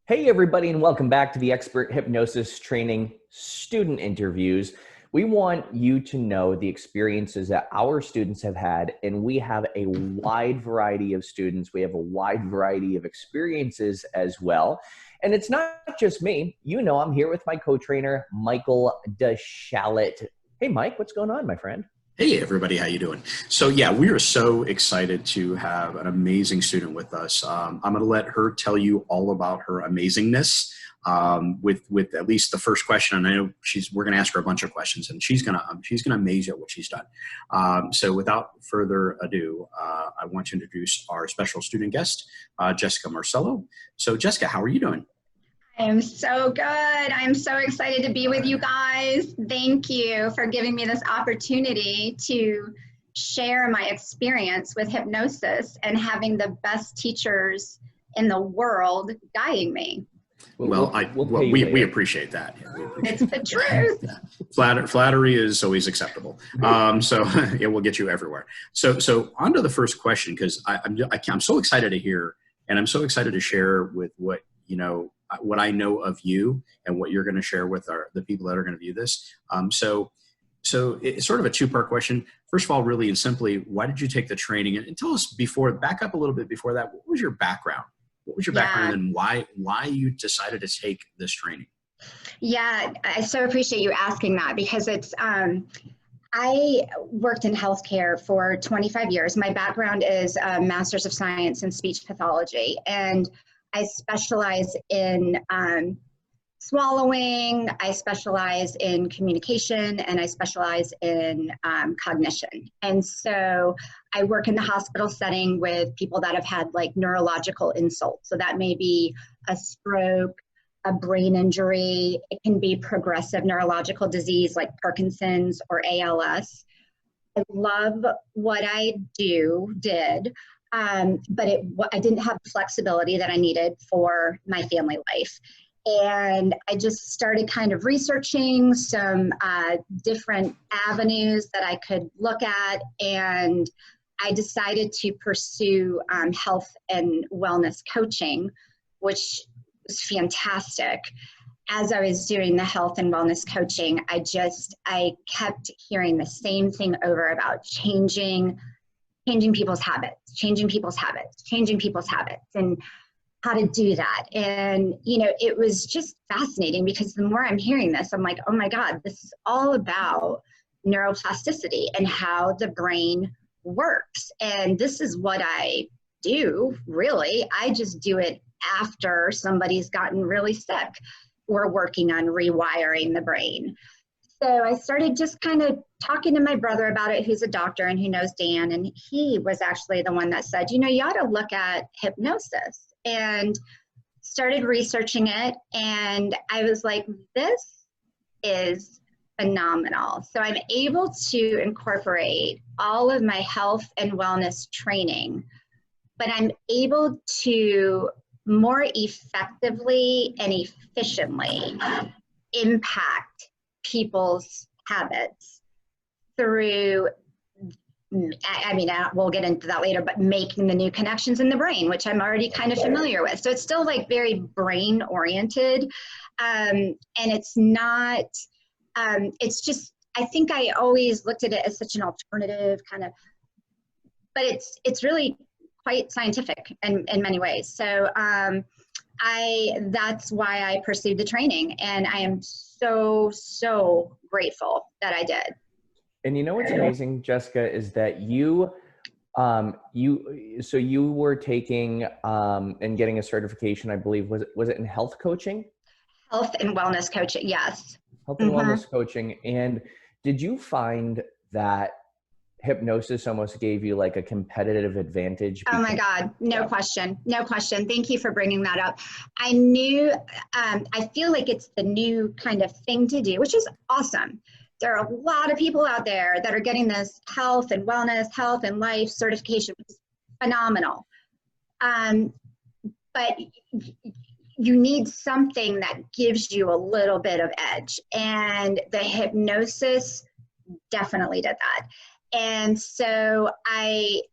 Hey, everybody, and welcome back to the Expert Hypnosis Training Student Interviews. We want you to know the experiences that our students have had, and we have a wide variety of students. We have a wide variety of experiences as well. And it's not just me. You know, I'm here with my co-trainer, Michael DeShalit. Hey, Mike, what's going on, my friend? Hey everybody, how you doing? So yeah, we are so excited to have an amazing student with us. I'm going to let her tell you all about her amazingness with at least the first question. And I know we're going to ask her a bunch of questions, and she's going to amaze you at what she's done. So without further ado, I want to introduce our special student guest, Jessica Marcello. So Jessica, how are you doing? I am so good. I'm so excited to be with you guys. Thank you for giving me this opportunity to share my experience with hypnosis and having the best teachers in the world guiding me. We appreciate that. Yeah, it's the truth. Yeah. Flattery is always acceptable. So it will get you everywhere. So on to the first question, because I'm so excited to hear, and I'm so excited to share with what I know of you and what you're going to share with the people that are going to view this. So it's sort of a two-part question. First of all, really and simply, why did you take the training? And tell us back up a little bit before that, what was your background? What was your background and why you decided to take this training? Yeah, I so appreciate you asking that, because it's, I worked in healthcare for 25 years. My background is a Master's of Science in Speech Pathology, and I specialize in swallowing, I specialize in communication, and I specialize in cognition. And so I work in the hospital setting with people that have had like neurological insults. So that may be a stroke, a brain injury. It can be progressive neurological disease like Parkinson's or ALS. I love what I did. But I didn't have the flexibility that I needed for my family life. And I just started kind of researching some different avenues that I could look at. And I decided to pursue health and wellness coaching, which was fantastic. As I was doing the health and wellness coaching, I kept hearing the same thing over about changing people's habits, and how to do that. And, it was just fascinating, because the more I'm hearing this, I'm like, oh my God, this is all about neuroplasticity and how the brain works. And this is what I do, really. I just do it after somebody's gotten really sick. We're working on rewiring the brain. So I started just kind of talking to my brother about it, who's a doctor and who knows Dan. And he was actually the one that said, you ought to look at hypnosis, and started researching it. And I was like, this is phenomenal. So I'm able to incorporate all of my health and wellness training, but I'm able to more effectively and efficiently impact people's habits through, we'll get into that later, but making the new connections in the brain, which I'm already kind of familiar with. So it's still like very brain oriented. And it's not, it's just, I think I always looked at it as such an alternative kind of, but it's really quite scientific in many ways. So that's why I pursued the training, and I am so grateful that I did. And what's amazing, Jessica, is that you were taking and getting a certification, I believe, was it in health coaching? Health and wellness coaching, yes. Health and wellness coaching. And did you find that hypnosis almost gave you like a competitive advantage? Oh my God, no question. Thank you for bringing that up. I knew, I feel like it's the new kind of thing to do, which is awesome. There are a lot of people out there that are getting this health and wellness, health and life certification, which is phenomenal. But you need something that gives you a little bit of edge. And the hypnosis definitely did that. And so I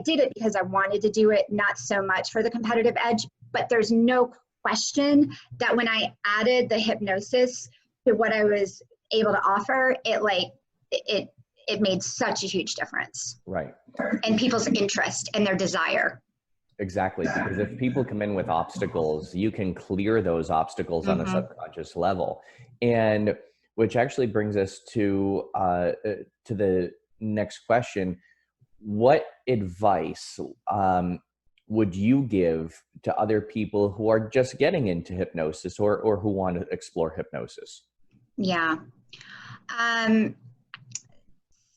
did it because I wanted to do it, not so much for the competitive edge, but there's no question that when I added the hypnosis to what I was able to offer, it made such a huge difference. Right. And people's interest and their desire. Exactly. Because if people come in with obstacles, you can clear those obstacles on a subconscious level. And which actually brings us to the next question. What advice would you give to other people who are just getting into hypnosis or who want to explore hypnosis? Yeah.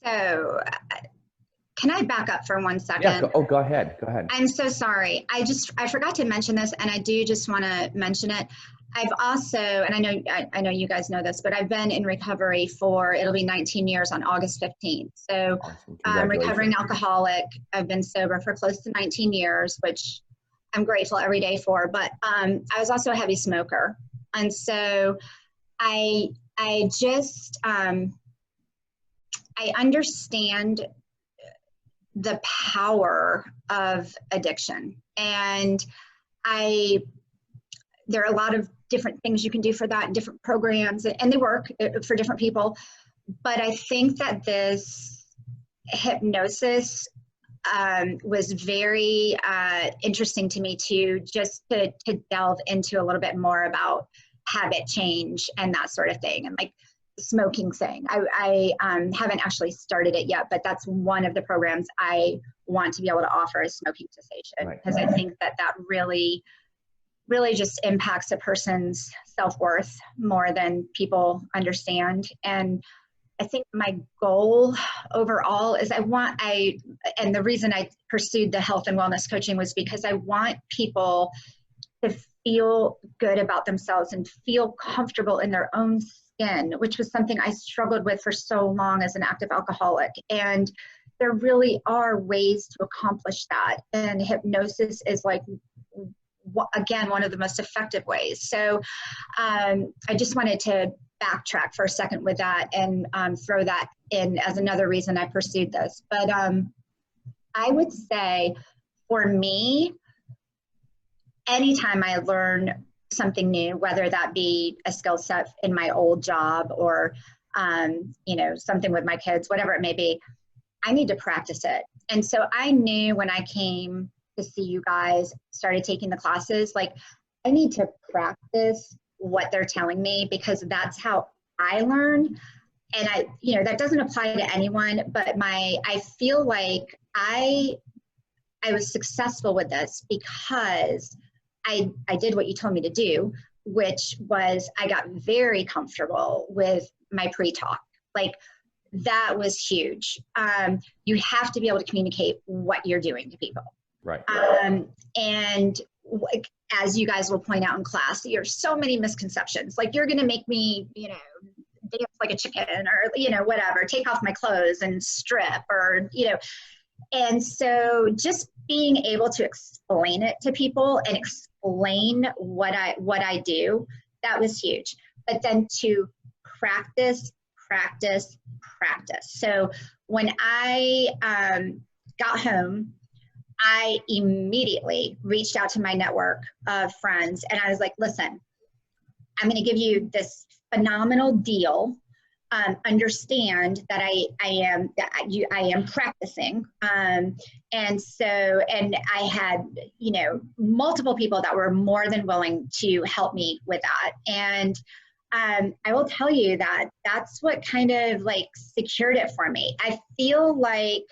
So can I back up for 1 second? Yeah. Go ahead. Go ahead. I'm so sorry. I forgot to mention this, and I do just want to mention it. I've also, and I know you guys know this, but I've been in recovery it'll be 19 years on August 15th. So Awesome. I'm recovering alcoholic. I've been sober for close to 19 years, which I'm grateful every day for. But I was also a heavy smoker. And so I understand the power of addiction. And there are a lot of different things you can do for that, different programs, and they work for different people. But I think that this hypnosis was very interesting to me to delve into a little bit more about habit change and that sort of thing. And like the smoking thing, I haven't actually started it yet, but that's one of the programs I want to be able to offer is smoking cessation, because I think that really just impacts a person's self-worth more than people understand. And I think my goal overall is and the reason I pursued the health and wellness coaching was because I want people to feel good about themselves and feel comfortable in their own skin, which was something I struggled with for so long as an active alcoholic. And there really are ways to accomplish that. And hypnosis is again, one of the most effective ways. So I just wanted to backtrack for a second with that and throw that in as another reason I pursued this. But I would say for me, anytime I learn something new, whether that be a skill set in my old job or, something with my kids, whatever it may be, I need to practice it. And so I knew when I came to see you guys, started taking the classes, I need to practice what they're telling me, because that's how I learn. And that doesn't apply to anyone, but I feel like I was successful with this because I did what you told me to do, which was I got very comfortable with my pre-talk. That was huge. You have to be able to communicate what you're doing to people. Right. And as you guys will point out in class, there's so many misconceptions. You're going to make me, dance like a chicken or, whatever, take off my clothes and strip or, and so just being able to explain it to people and explain what I do, that was huge. But then to practice. So when I got home, I immediately reached out to my network of friends and I was like, listen, I'm going to give you this phenomenal deal. Understand that I am practicing. And I had, multiple people that were more than willing to help me with that. And I will tell you that that's what kind of secured it for me. I feel like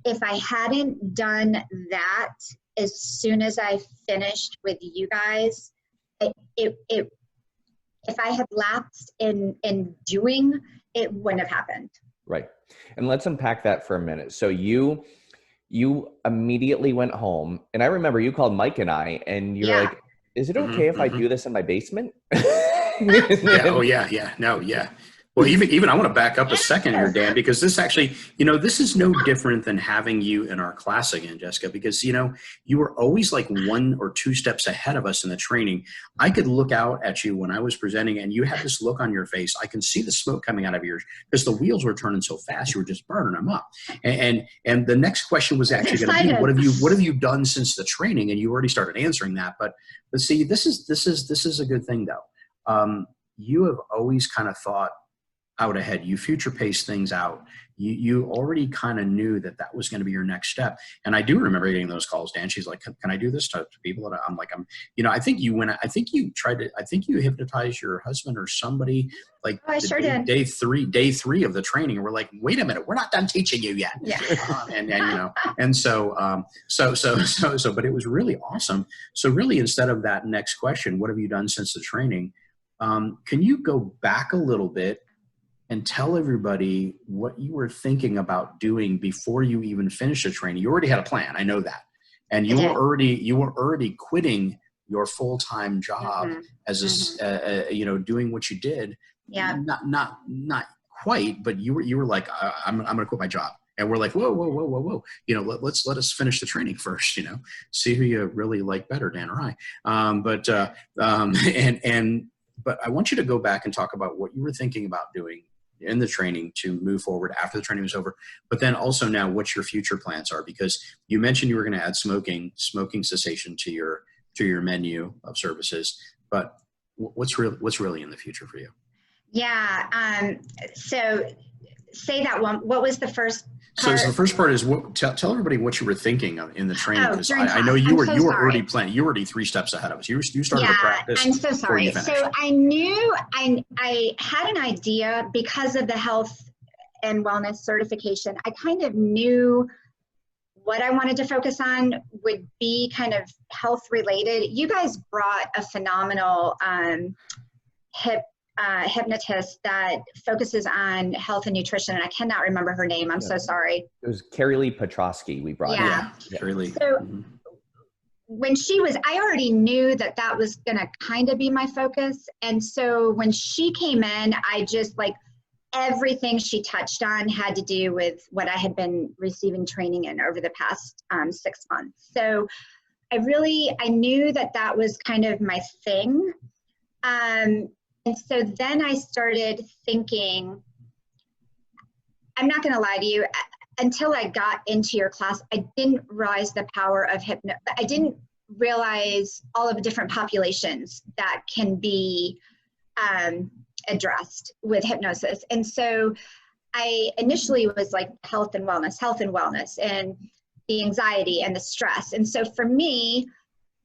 if I hadn't done that as soon as I finished with you guys, if I had lapsed in doing, it wouldn't have happened. Right. And let's unpack that for a minute. So you immediately went home, and I remember you called Mike and I, and you're like, is it okay if I do this in my basement? Yeah. Oh yeah. Yeah. No. Yeah. Well, even I want to back up a second here, Dan, because this actually, this is no different than having you in our class again, Jessica, because, you were always like 1 or 2 steps ahead of us in the training. I could look out at you when I was presenting and you had this look on your face. I can see the smoke coming out of yours because the wheels were turning so fast. You were just burning them up. And the next question was actually going to be, what have you done since the training? And you already started answering that. But see, this is a good thing though. You have always kind of thought out ahead. You future pace things out. You already kind of knew that was going to be your next step. And I do remember getting those calls, Dan. She's like, can I do this to people? And I'm like, I think you hypnotized your husband or somebody like day three of the training. And we're like, wait a minute, we're not done teaching you yet. Yeah. But it was really awesome. So really, instead of that next question, what have you done since the training? Can you go back a little bit and tell everybody what you were thinking about doing before you even finished the training? You already had a plan. I know that. And you were already quitting your full-time job as doing what you did. Yeah. Not quite, but you were like, I'm going to quit my job. And we're like, whoa. Let us finish the training first, see who you really like better, Dan or I. But I want you to go back and talk about what you were thinking about doing in the training to move forward after the training was over, but then also now what your future plans are, because you mentioned you were going to add smoking cessation to your menu of services, but what's really in the future for you? Yeah. So say that one. What was the first part? So the first part is tell everybody what you were thinking in the training, because I know you were already planning. You were already 3 steps ahead of us. You started to practice. I'm so sorry. So I knew I had an idea because of the health and wellness certification. I kind of knew what I wanted to focus on would be kind of health related. You guys brought a phenomenal hypnotist that focuses on health and nutrition, and I cannot remember her name. I'm so sorry. It was Carrie Lee Petrosky we brought. Yeah. Carrie Lee. So when I already knew that was going to kind of be my focus. And so when she came in, I just everything she touched on had to do with what I had been receiving training in over the past 6 months. So I knew that was kind of my thing. And so then I started thinking, I'm not going to lie to you, until I got into your class, I didn't realize the power of I didn't realize all of the different populations that can be addressed with hypnosis. And so I initially was like health and wellness, and the anxiety and the stress. And so for me,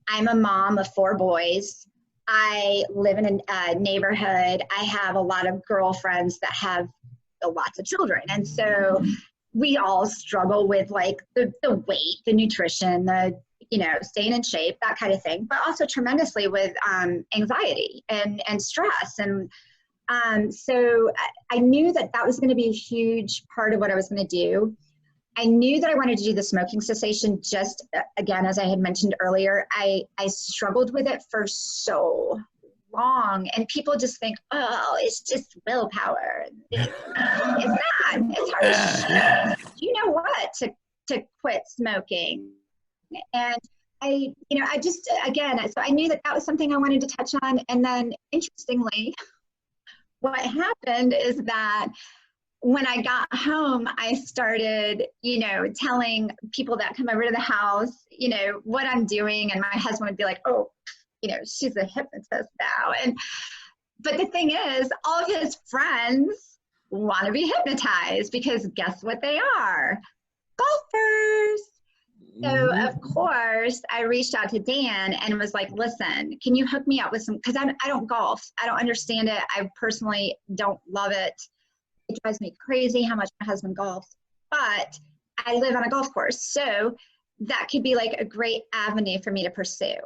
I'm a mom of 4 boys. I live in a neighborhood. I have a lot of girlfriends that have lots of children. And so we all struggle with the weight, the nutrition, the, staying in shape, that kind of thing, but also tremendously with anxiety and stress. And so I knew that was going to be a huge part of what I was going to do. I knew that I wanted to do the smoking cessation. Just again, as I had mentioned earlier, I struggled with it for so long, and people just think, oh, it's just willpower. It's not. It's hard as shit. You know what? To quit smoking. And I just, again, so I knew that was something I wanted to touch on. And then interestingly, what happened is that when I got home, I started, telling people that come over to the house, what I'm doing. And my husband would be like, oh, she's a hypnotist now. But the thing is, all of his friends want to be hypnotized, because guess what they are? Golfers. So of course I reached out to Dan and was like, listen, can you hook me up with some, because I don't golf. I don't understand it. I personally don't love it. It drives me crazy how much my husband golfs, but I live on a golf course. So that could be a great avenue for me to pursue.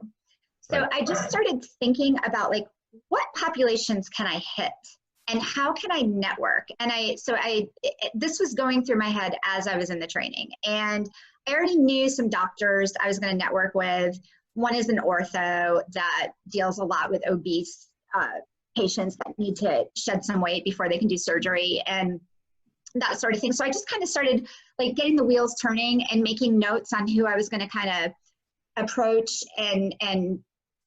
So I just started thinking about what populations can I hit and how can I network? And this was going through my head as I was in the training, and I already knew some doctors I was going to network with. One is an ortho that deals a lot with obese patients that need to shed some weight before they can do surgery and that sort of thing. So I just kind of started like getting the wheels turning and making notes on who I was going to kind of approach and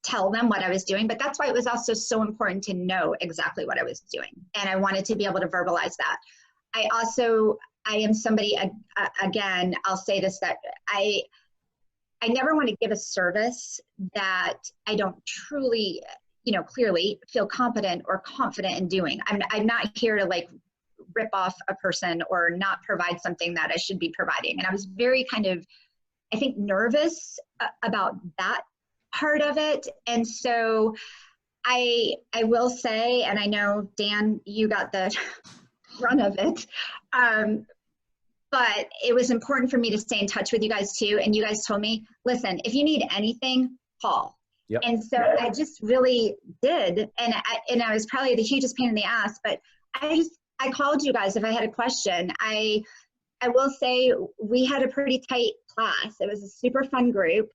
tell them what I was doing. But that's why it was also so important to know exactly what I was doing. And I wanted to be able to verbalize that. I am somebody, again, I'll say this, that I never want to give a service that I don't truly, clearly feel competent or confident in doing. I'm not here to like rip off a person or not provide something that I should be providing. And I was very kind of, I think, nervous about that part of it. And so I will say, and I know, Dan, you got the run of it, but it was important for me to stay in touch with you guys too. And you guys told me, listen, if you need anything, call. Yep. And so I just really did. And I was probably the hugest pain in the ass, but I called you guys if I had a question. I will say we had a pretty tight class. It was a super fun group.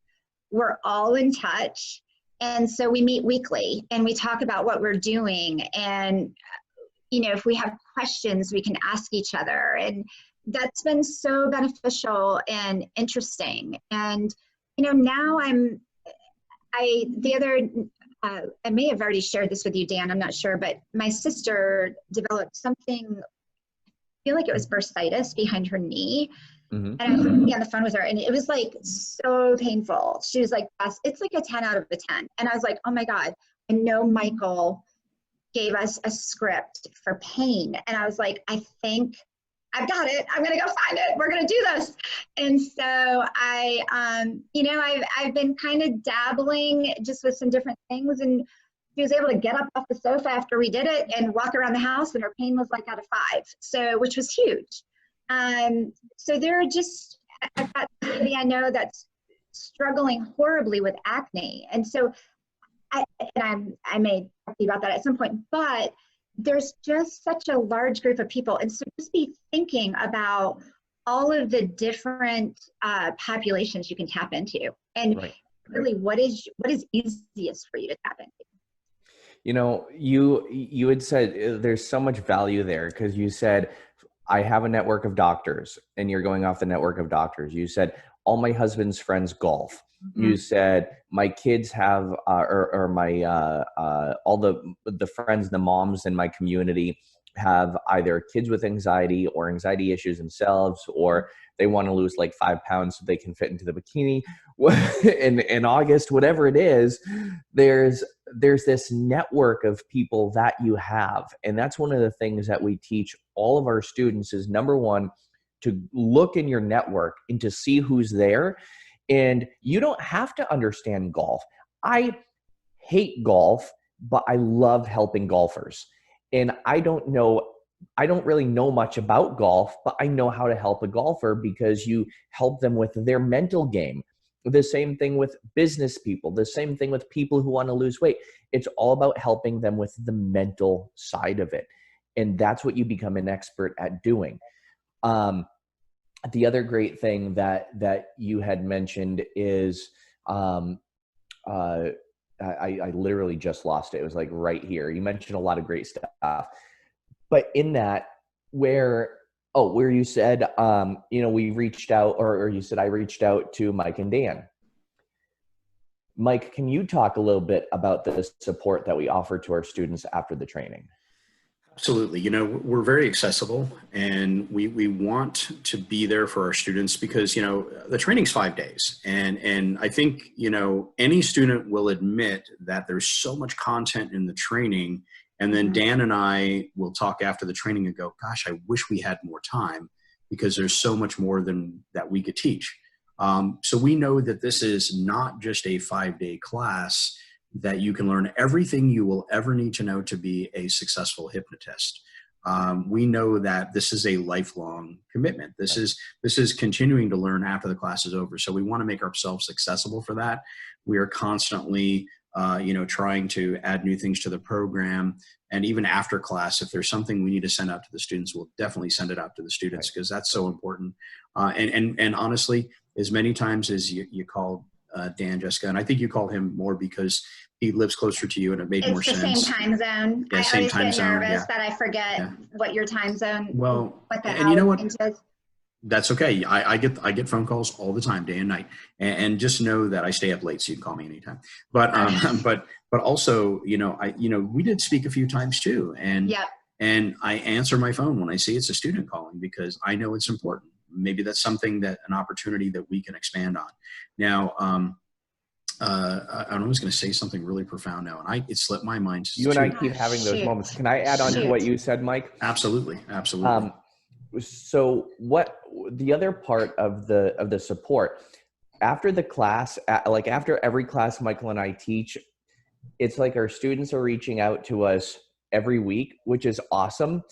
We're all in touch. And so we meet weekly and we talk about what we're doing. And, if we have questions, we can ask each other. And that's been so beneficial and interesting. And, now I may have already shared this with you, Dan, I'm not sure, but my sister developed something, I feel like it was bursitis behind her knee. Mm-hmm. And I was on the phone with her and it was like so painful. She was like, it's like a 10 out of a 10. And I was like, oh my God, I know Michael gave us a script for pain. And I was like, I think I've got it. I'm going to go find it. We're going to do this. And so I've been kind of dabbling just with some different things. And she was able to get up off the sofa after we did it and walk around the house, and her pain was like out of 5. So, which was huge. So there are just, I've got somebody I know that's struggling horribly with acne. And so I may talk to you about that at some point, but there's just such a large group of people. And so just be thinking about all of the different populations you can tap into, and really what is easiest for you to tap into. You had said there's so much value there because you said, I have a network of doctors, and you're going off the network of doctors. You said, all my husband's friends golf. Mm-hmm. You said, my kids have, all the friends, the moms in my community have either kids with anxiety or anxiety issues themselves, or they want to lose like 5 pounds so they can fit into the bikini in August, whatever it is. There's this network of people that you have. And that's one of the things that we teach all of our students is, number one, to look in your network and to see who's there. And you don't have to understand golf. I hate golf, but I love helping golfers. And I don't really know much about golf, but I know how to help a golfer because you help them with their mental game. The same thing with business people, the same thing with people who want to lose weight. It's all about helping them with the mental side of it. And that's what you become an expert at doing. The other great thing that you had mentioned is, I literally just lost it. It was like right here. You mentioned a lot of great stuff, but in that where you said, we reached out, or you said, I reached out to Mike and Dan. Mike, can you talk a little bit about the support that we offer to our students after the training? Absolutely. We're very accessible, and we want to be there for our students because, the training's 5 days. And I think, any student will admit that there's so much content in the training. And then Dan and I will talk after the training and go, gosh, I wish we had more time because there's so much more than that we could teach. So we know that this is not just a 5-day class, that you can learn everything you will ever need to know to be a successful hypnotist. We know that this is a lifelong commitment. This is continuing to learn after the class is over. So we want to make ourselves accessible for that. We are constantly, trying to add new things to the program. And even after class, if there's something we need to send out to the students, we'll definitely send it out to the students because that's so important. And honestly, as many times as you called Dan, Jessica, and I think you called him more because he lives closer to you and it made more It's the sense. same time zone. Yeah, I same always time get zone. nervous Yeah. that I forget Yeah. what your time zone, Well, what the and you know what? range is. That's okay. I get phone calls all the time, day and night, and just know that I stay up late, so you can call me anytime. But Okay. but also, we did speak a few times too, Yep. and I answer my phone when I see it's a student calling because I know it's important. Maybe that's an opportunity that we can expand on. Now, I was going to say something really profound now, and it slipped my mind. You and I too. keep having those Shoot. moments. Can I add on to Shoot. what you said, Mike? Absolutely. So what the other part of the support after the class, like after every class Michael and I teach, it's like our students are reaching out to us every week, which is awesome.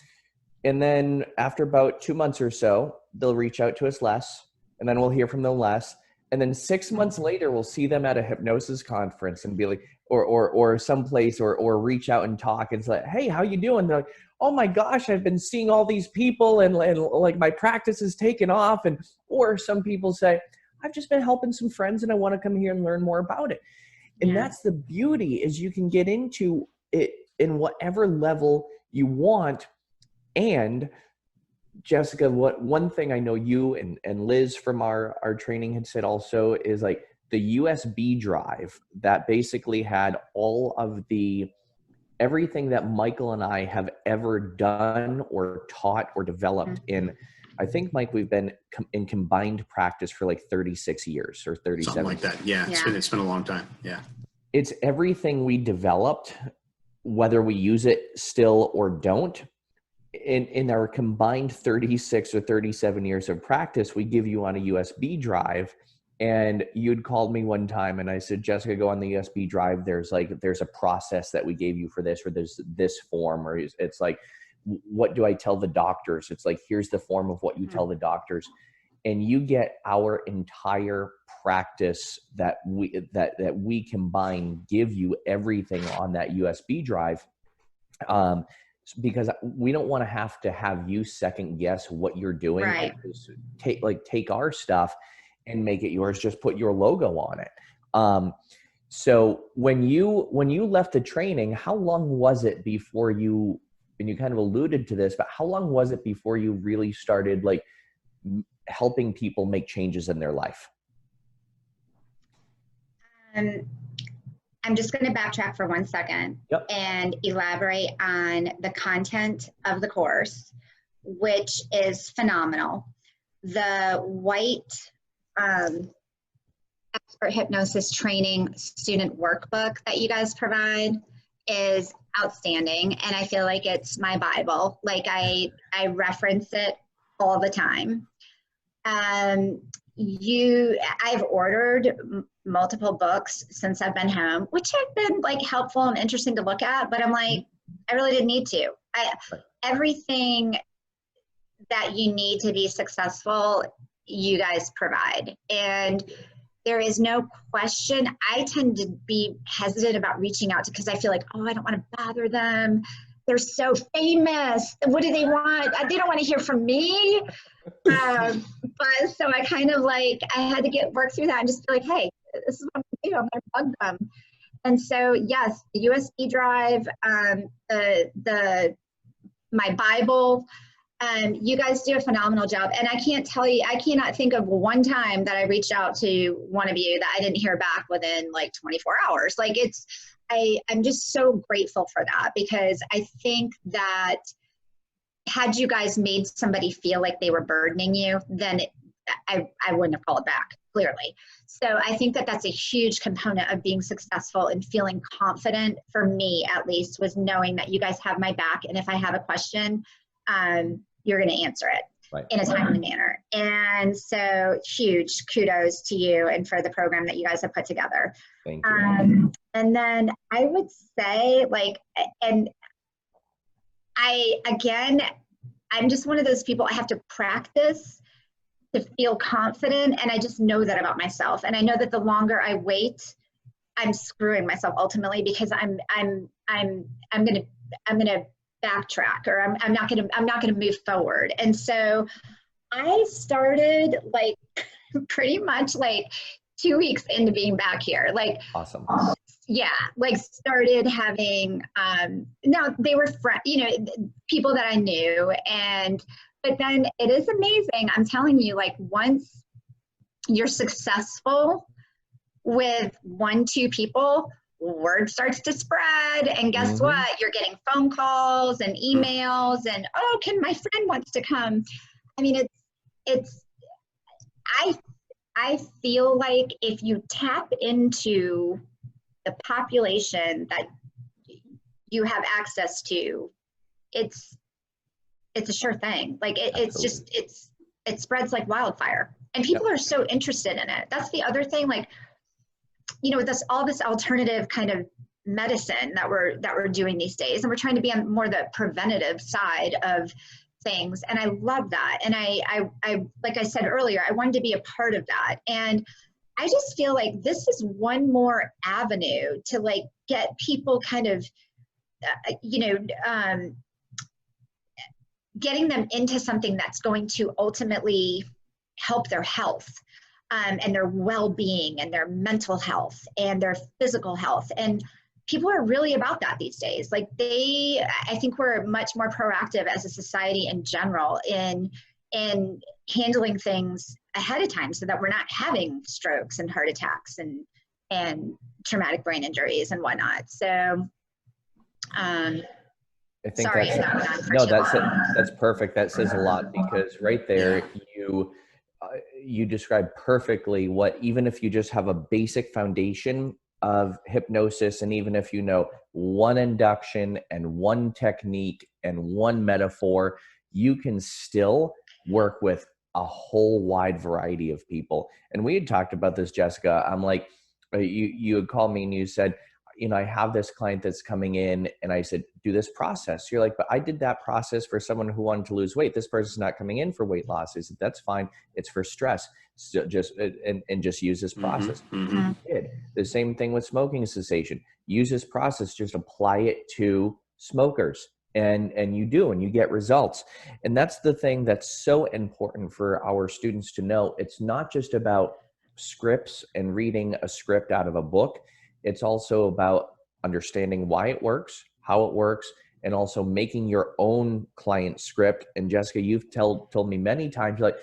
And then after about 2 months or so, they'll reach out to us less, and then we'll hear from them less. And then 6 months later, we'll see them at a hypnosis conference and be like, or someplace, or reach out and talk and say, hey, how you doing? They're like, oh my gosh, I've been seeing all these people and like my practice has taken off. Or some people say, I've just been helping some friends and I want to come here and learn more about it. And that's the beauty, is you can get into it in whatever level you want. And Jessica, one thing I know you and Liz from our training had said also is like the USB drive that basically had all of everything that Michael and I have ever done or taught or developed in. I think, Mike, we've been in combined practice for like 36 years or 37. Something like that. Yeah. It's been a long time. Yeah. It's everything we developed, whether we use it still or don't. In our combined 36 or 37 years of practice, we give you on a USB drive. And you'd called me one time and I said, Jessica, go on the USB drive. There's a process that we gave you for this, or there's this form, or it's like, what do I tell the doctors? It's like, here's the form of what you tell the doctors. And you get our entire practice that we combine, give you everything on that USB drive. Because we don't want to have you second guess what you're doing. Right. Take our stuff and make it yours. Just put your logo on it. So when you left the training, how long was it before you, and you kind of alluded to this, but how long was it before you really started like helping people make changes in their life? I'm just going to backtrack for 1 second and elaborate on the content of the course, which is phenomenal. The White Expert Hypnosis Training Student Workbook that you guys provide is outstanding, and I feel like it's my Bible. Like I reference it all the time. I've ordered multiple books since I've been home, which have been like helpful and interesting to look at, but I'm like, I really didn't need to. Everything that you need to be successful, you guys provide. And there is no question. I tend to be hesitant about reaching out to, because I feel like, oh, I don't want to bother them. They're so famous. What do they want? They don't want to hear from me. But so I kind of like, I had to work through that and just be like, hey, this is what I'm going to do. I'm going to bug them. And so, yes, the USB drive, my Bible, you guys do a phenomenal job. And I cannot think of one time that I reached out to one of you that I didn't hear back within like 24 hours. Like I'm just so grateful for that, because I think that had you guys made somebody feel like they were burdening you, then I wouldn't have called back, clearly. So I think that that's a huge component of being successful and feeling confident, for me at least, was knowing that you guys have my back. And if I have a question, you're going to answer it in a timely manner. And so huge kudos to you and for the program that you guys have put together. Thank you. And then I would say, I'm just one of those people, I have to practice to feel confident, and I just know that about myself. And I know that the longer I wait, I'm screwing myself ultimately, because I'm gonna backtrack, or I'm not gonna move forward. And so I started like pretty much like 2 weeks into being back here. Like, Awesome. yeah, like started having, now they were people that I knew, but then it is amazing. I'm telling you, like once you're successful with 1-2 people, word starts to spread, and guess what? You're getting phone calls and emails, and oh, my friend wants to come. I mean, I feel like if you tap into the population that you have access to, it's a sure thing. Like it spreads like wildfire, and people are so interested in it. That's the other thing. Like, with all this alternative kind of medicine that we're doing these days, and we're trying to be on more the preventative side of things. And I love that. And I like I said earlier, I wanted to be a part of that. And I just feel like this is one more avenue to like get people kind of, getting them into something that's going to ultimately help their health, and their well-being and their mental health and their physical health. And people are really about that these days. Like I think we're much more proactive as a society in general in handling things ahead of time so that we're not having strokes and heart attacks and traumatic brain injuries and whatnot. So, I think sorry, that's perfect. That says a lot, because right there you describe perfectly what, even if you just have a basic foundation of hypnosis, and even if you know one induction and one technique and one metaphor, you can still work with a whole wide variety of people. And we had talked about this, Jessica. I'm like, you had called me and you said, I have this client that's coming in, and I said, do this process. You're like, but I did that process for someone who wanted to lose weight. This person's not coming in for weight loss. I said, that's fine. It's for stress. So just use this process. The same thing with smoking cessation. Use this process, just apply it to smokers. And you do, and you get results. And that's the thing that's so important for our students to know. It's not just about scripts and reading a script out of a book. It's also about understanding why it works, how it works, and also making your own client script. And Jessica, you've told me many times, like,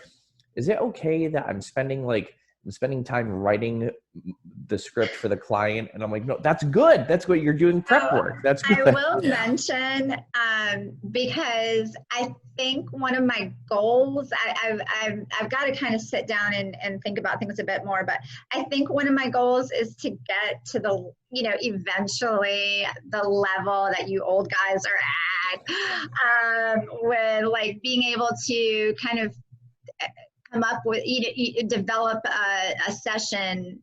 is it okay that I'm spending time writing the script for the client? And I'm like, no, that's good. That's what you're doing, prep work. That's good. I will mention, because I think one of my goals, I've got to kind of sit down and think about things a bit more, but I think one of my goals is to get to the, eventually the level that you old guys are at, with like being able to kind of come up with, develop a session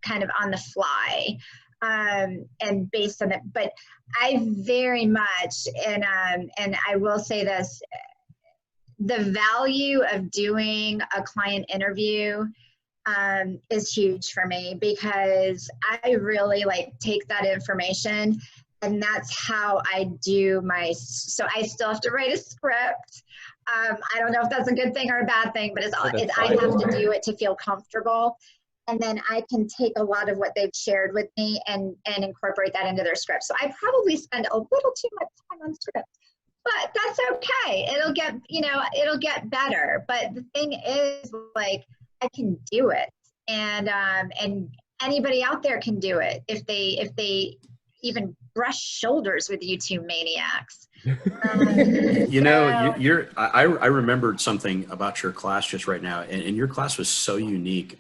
kind of on the fly, and based on it. But I very much, and I will say this, the value of doing a client interview is huge for me, because I really take that information, and that's how I do so I still have to write a script. I don't know if that's a good thing or a bad thing, but I have to do it to feel comfortable. And then I can take a lot of what they've shared with me and incorporate that into their script. So I probably spend a little too much time on script, but that's okay. It'll get better. But the thing is, I can do it. And anybody out there can do it if they even brush shoulders with you two maniacs. I remembered something about your class just right now, and your class was so unique.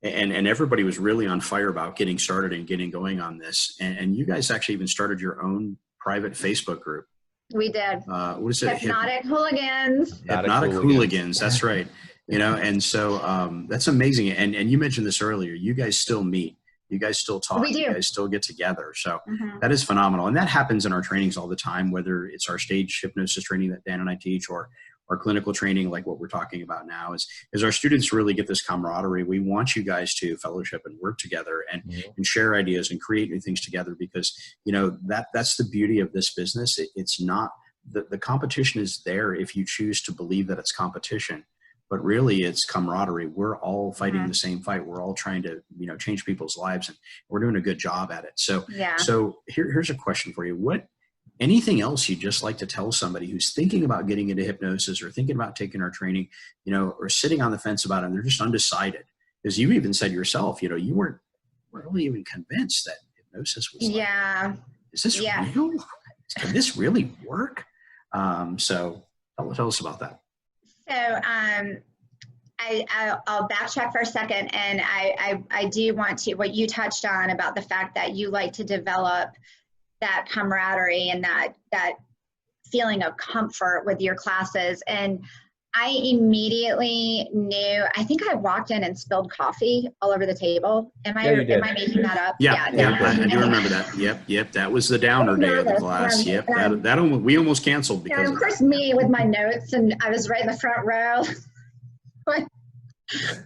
And everybody was really on fire about getting started and getting going on this. And you guys actually even started your own private Facebook group. We did. What is it? Hypnotic Hooligans. Hypnotic Hooligans. That's right. And so that's amazing. And you mentioned this earlier. You guys still meet. You guys still talk. We do. You guys still get together. So that is phenomenal. And that happens in our trainings all the time, whether it's our stage hypnosis training that Dan and I teach, or our clinical training, like what we're talking about now, is our students really get this camaraderie. We want you guys to fellowship and work together and share ideas and create new things together, because, that's the beauty of this business. It's not, the competition is there if you choose to believe that it's competition. but really it's camaraderie. We're all fighting the same fight. We're all trying to, change people's lives, and we're doing a good job at it. So, Yeah. so here's a question for you. Anything else you'd just like to tell somebody who's thinking about getting into hypnosis or thinking about taking our training, or sitting on the fence about it, and they're just undecided? Because you even said yourself, you weren't really even convinced that hypnosis was is this real? Can this really work? So tell us about that. So I'll backtrack for a second, and I do want to, what you touched on about the fact that you like to develop that camaraderie and that feeling of comfort with your classes. And I immediately knew, I think I walked in and spilled coffee all over the table. Am I making that up? Yeah, I do remember that. Yep. That was the downer day of the class. Yep. We almost canceled because of course, me with my notes, and I was right in the front row.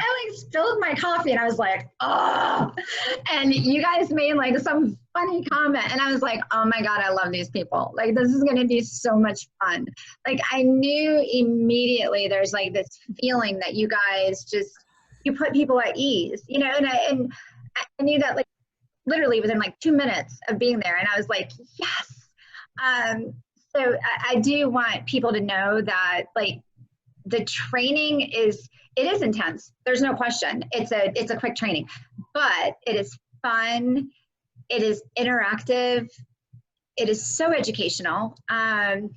I spilled my coffee, and I was like, oh, and you guys made some funny comment, and I was like, oh my God, I love these people. This is going to be so much fun. I knew immediately there's this feeling that you guys you put people at ease, and I knew that literally within 2 minutes of being there, and I was like, yes. So I do want people to know that the training is intense. There's no question. It's a quick training, but it is fun. It is interactive. It is so educational. And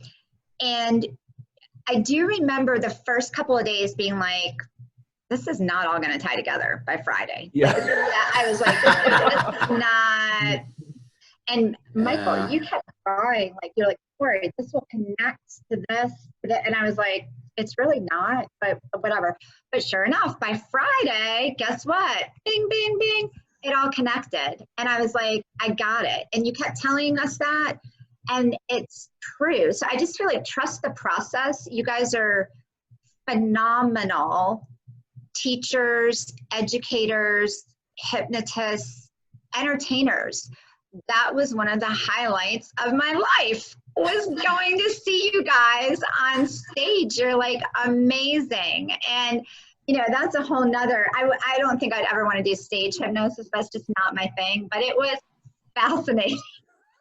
I do remember the first couple of days being like, this is not all going to tie together by Friday. Yeah. I was like, this is not. And Michael, you kept drawing, you're like, Corey, this will connect to this. And I was like, it's really not, but whatever. But sure enough, by Friday, guess what? Bing, bing, bing. It all connected. And I was like, I got it. And you kept telling us that. And it's true. So I just feel trust the process. You guys are phenomenal teachers, educators, hypnotists, entertainers. That was one of the highlights of my life, was going to see you guys on stage. You're amazing. And, that's a whole nother, I don't think I'd ever want to do stage hypnosis. That's just not my thing, but it was fascinating.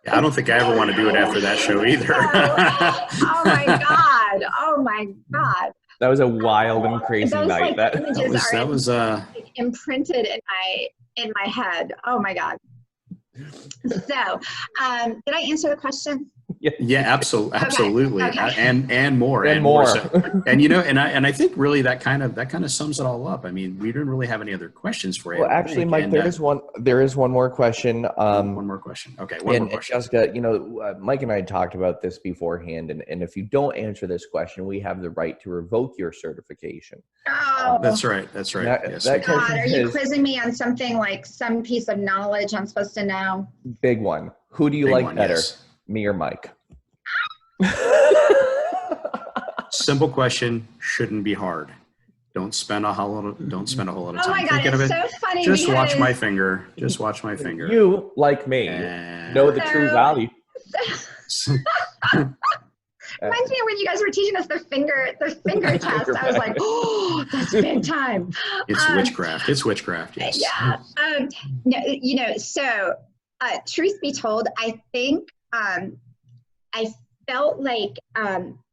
Yeah, I don't think I ever want to do it after that show either. Oh my God. Oh my God. That was a wild and crazy night. That was imprinted in my head. Oh my God. So, did I answer the question? Yeah, absolutely. Okay. And more. And more. So, and I think really that kind of sums it all up. I mean, we didn't really have any other questions for you. Well, actually, Mike, there is one more question. One more question. Okay. One more question. Jessica, Mike and I talked about this beforehand, and if you don't answer this question, we have the right to revoke your certification. Oh, that's right. Yes. God, are you quizzing me on something some piece of knowledge I'm supposed to know? Big one. Who do you like better? Yes. Me or Mike? Simple question. Shouldn't be hard. Don't spend a whole lot of time thinking of it. So funny. Just watch my finger. You, like me, know the true value. Reminds me of when you guys were teaching us the finger test. I was like, oh, that's big time. It's witchcraft. It's witchcraft. Yes. Yeah. So truth be told, I think I felt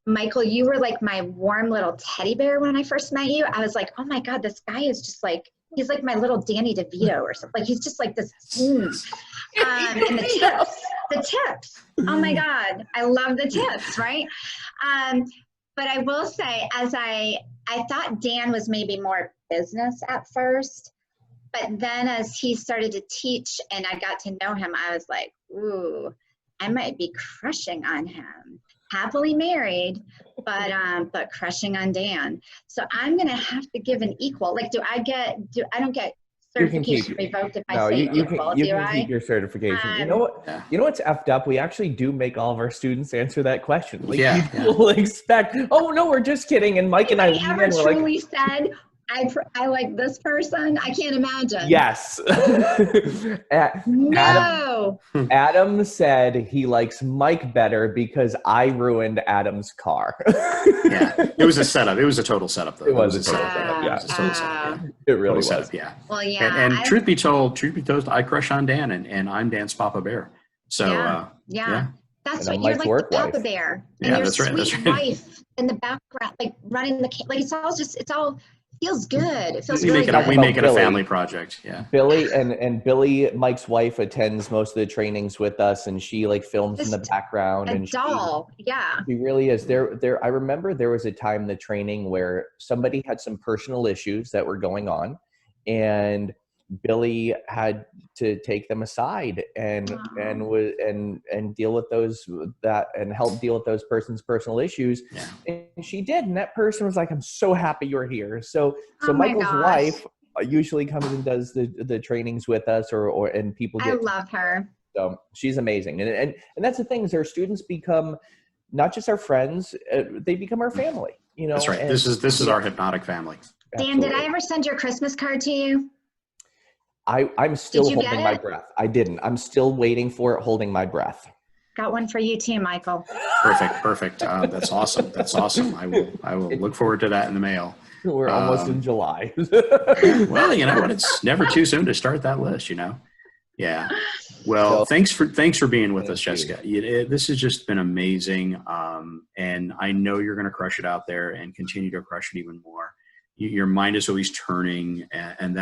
Michael, you were my warm little teddy bear when I first met you. I was like, oh my God, this guy is just he's my little Danny DeVito or something. He's just this. And the tips. Oh my God, I love the tips, right? But I will say, as I thought Dan was maybe more business at first, but then as he started to teach and I got to know him, I was like, ooh, I might be crushing on him. Happily married, but crushing on Dan. So I'm gonna have to give an equal. I don't get certification revoked if I say equal. You can keep your certification. You know what? Yeah. You know what's effed up? We actually do make all of our students answer that question. People Yeah. expect, oh no, we're just kidding. And Mike and I truly said, I like this person. I can't imagine. Yes. No. Adam said he likes Mike better because I ruined Adam's car. Yeah, it was a setup. It was a total setup, though. It was a total total setup. Yeah, It was a total setup. Yeah. it really Total was. setup. Yeah. Well, yeah. And truth be told, I crush on Dan, and I'm Dan's Papa Bear. So yeah. That's And what I'm you're Mike's like, the work Papa wife. Bear. Yeah, And your that's right, sweet that's right. wife in the background, like running the like it's all feels good. It feels we really make it good. we make it a Billy. family project. Yeah. Billy and Billy, Mike's wife, attends most of the trainings with us, and she like films in the Just background. A And doll. Yeah. she really is. There. I remember there was a time in the training where somebody had some personal issues that were going on, and Billy had to take them aside and deal with and help deal with those person's personal issues. Yeah. And she did, and that person was like, "I'm so happy you're here." So Oh my Michael's gosh. wife usually comes and does the trainings with us, or and people I get. love her. So she's amazing, and that's the thing is our students become not just our friends; they become our family. You know, That's right. and- This is our hypnotic family. Dan, did I Absolutely. ever send your Christmas card to you? I'm still Did you get holding my it? breath. I didn't. I'm still waiting for it, holding my breath. Got one for you too, Michael. Perfect. That's awesome. That's awesome. I will look forward to that in the mail. We're almost in July. Well, you know what? It's never too soon to start that list, you know? Yeah. Well, thanks for being with us, Jessica. This has just been amazing. And I know you're going to crush it out there and continue to crush it even more. Your mind is always turning, and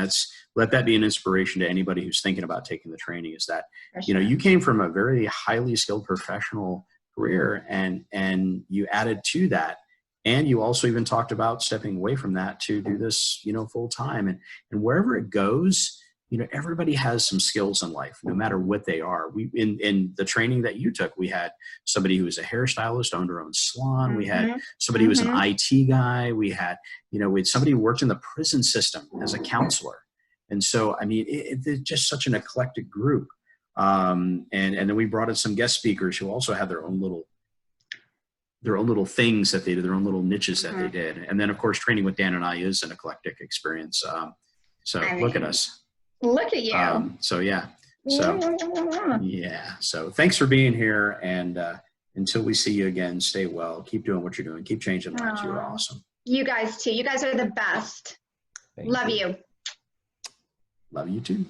let that be an inspiration to anybody who's thinking about taking the training, is that, you know, you came from a very highly skilled professional career and you added to that. And you also even talked about stepping away from that to do this, you know, full time, and wherever it goes, you know, everybody has some skills in life, no matter what they are. We in the training that you took, we had somebody who was a hairstylist, owned her own salon. Mm-hmm. We had somebody who was an IT guy. We had somebody who worked in the prison system as a counselor. And so, I mean, it's just such an eclectic group. And then we brought in some guest speakers who also had their own little things that they did, their own little niches that they did. And then, of course, training with Dan and I is an eclectic experience. So look at us. Look at you. So thanks for being here. And until we see you again, stay well. Keep doing what you're doing. Keep changing lives. You're awesome. You guys too. You guys are the best. Love you. Love you too.